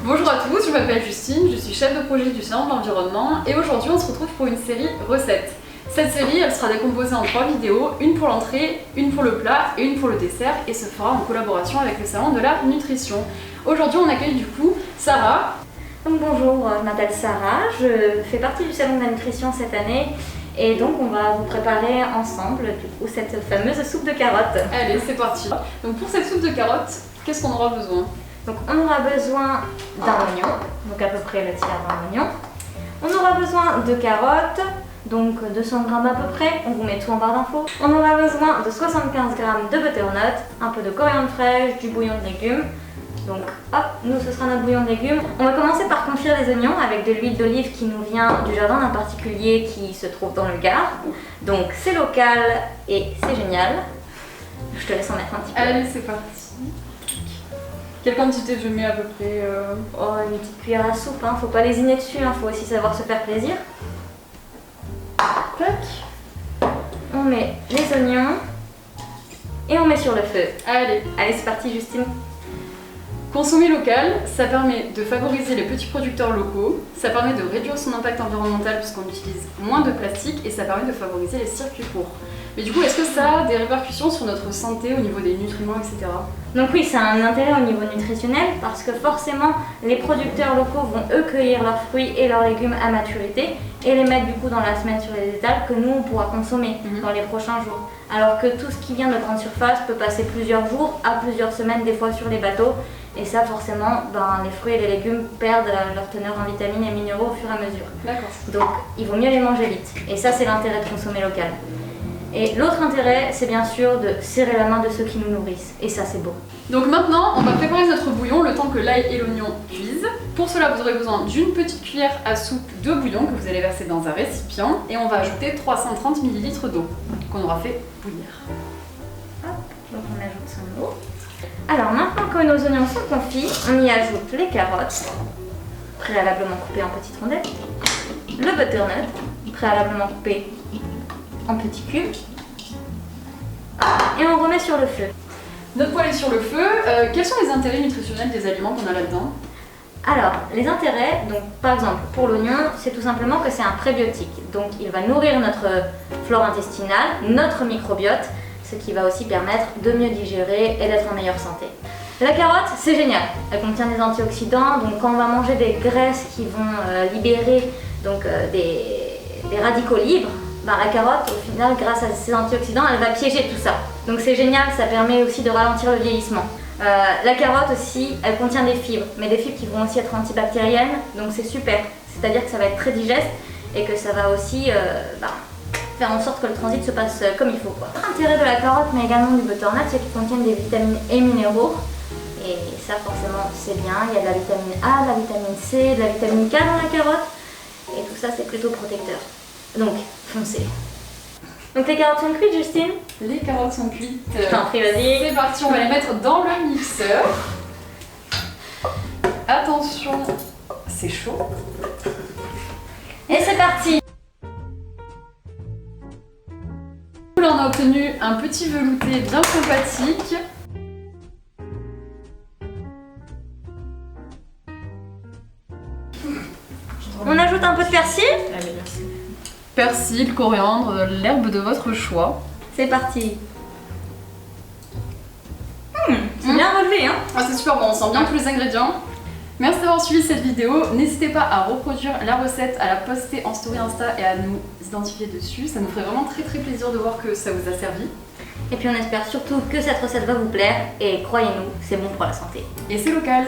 Bonjour à tous, je m'appelle Justine, je suis chef de projet du Salon de l'Environnement et aujourd'hui on se retrouve pour une série recettes. Cette série elle sera décomposée en 3 vidéos, une pour l'entrée, une pour le plat et une pour le dessert et se fera en collaboration avec le Salon de la Nutrition. Aujourd'hui on accueille du coup Sarah. Donc bonjour, je m'appelle Sarah, je fais partie du Salon de la Nutrition cette année et donc on va vous préparer ensemble du coup cette fameuse soupe de carottes. Allez c'est parti. Donc pour cette soupe de carottes, qu'est-ce qu'on aura besoin? Donc on aura besoin d'un oignon, donc à peu près le tiers d'un oignon. On aura besoin de carottes, donc 200 g à peu près, on vous met tout en barre d'infos. On aura besoin de 75 g de butternut, un peu de coriandre fraîche, du bouillon de légumes. Donc hop, nous ce sera notre bouillon de légumes. On va commencer par confire les oignons avec de l'huile d'olive qui nous vient du jardin d'un particulier qui se trouve dans le Gard. Donc c'est local et c'est génial. Je te laisse en mettre un petit peu. Allez c'est parti. Quelle quantité je mets à peu près Oh, une petite cuillère à soupe, hein. Faut pas lésiner dessus, hein. Faut aussi savoir se faire plaisir. Tac. On met les oignons et on met sur le feu. Allez. Allez, c'est parti Justine. Consommer local, ça permet de favoriser les petits producteurs locaux, ça permet de réduire son impact environnemental puisqu'on utilise moins de plastique et ça permet de favoriser les circuits courts. Mais du coup, est-ce que ça a des répercussions sur notre santé au niveau des nutriments, etc. Donc oui, ça a un intérêt au niveau nutritionnel parce que forcément, les producteurs locaux vont eux cueillir leurs fruits et leurs légumes à maturité et les mettre du coup dans la semaine sur les étals que nous on pourra consommer dans les prochains jours. Alors que tout ce qui vient de grande surface peut passer plusieurs jours à plusieurs semaines des fois sur les bateaux. Et ça forcément, les fruits et les légumes perdent leur teneur en vitamines et minéraux au fur et à mesure. D'accord. Donc il vaut mieux les manger vite. Et ça c'est l'intérêt de consommer local. Et l'autre intérêt, c'est bien sûr de serrer la main de ceux qui nous nourrissent. Et ça, c'est beau. Donc maintenant, on va préparer notre bouillon le temps que l'ail et l'oignon cuisent. Pour cela, vous aurez besoin d'une petite cuillère à soupe de bouillon que vous allez verser dans un récipient. Et on va ajouter 330 ml d'eau qu'on aura fait bouillir. Hop, donc on ajoute son eau. Alors maintenant que nos oignons sont confits, on y ajoute les carottes, préalablement coupées en petites rondelles. Le butternut, préalablement coupé en petits cubes. Et on remet sur le feu. Notre poêle est sur le feu. Quels sont les intérêts nutritionnels des aliments qu'on a là-dedans? Alors, les intérêts, donc par exemple pour l'oignon, c'est tout simplement que c'est un prébiotique. Donc il va nourrir notre flore intestinale, notre microbiote, ce qui va aussi permettre de mieux digérer et d'être en meilleure santé. La carotte, c'est génial. Elle contient des antioxydants, donc quand on va manger des graisses qui vont libérer des radicaux libres, la carotte, au final, grâce à ses antioxydants, elle va piéger tout ça. Donc c'est génial, ça permet aussi de ralentir le vieillissement. La carotte aussi, elle contient des fibres, mais des fibres qui vont aussi être antibactériennes, donc c'est super. C'est-à-dire que ça va être très digeste et que ça va aussi faire en sorte que le transit se passe comme il faut, quoi. L'intérêt de la carotte, mais également du butternut, c'est qu'ils contiennent des vitamines et minéraux. Et ça, forcément, c'est bien. Il y a de la vitamine A, de la vitamine C, de la vitamine K dans la carotte. Et tout ça, c'est plutôt protecteur. Donc, foncez. Donc les carottes sont cuites, Justine? Les carottes sont cuites. Je t'en prie, vas-y. C'est parti, on va les mettre dans le mixeur. Attention, c'est chaud. Et c'est parti. Là, on a obtenu un petit velouté bien sympathique. On ajoute un peu de persil. Allez, merci. Persil, coriandre, l'herbe de votre choix. C'est parti. C'est bien relevé, hein? Ah, c'est super bon, on sent bien tous les ingrédients. Merci d'avoir suivi cette vidéo. N'hésitez pas à reproduire la recette, à la poster en story Insta et à nous identifier dessus. Ça nous ferait vraiment très plaisir de voir que ça vous a servi. Et puis on espère surtout que cette recette va vous plaire et croyez-nous, c'est bon pour la santé. Et c'est local.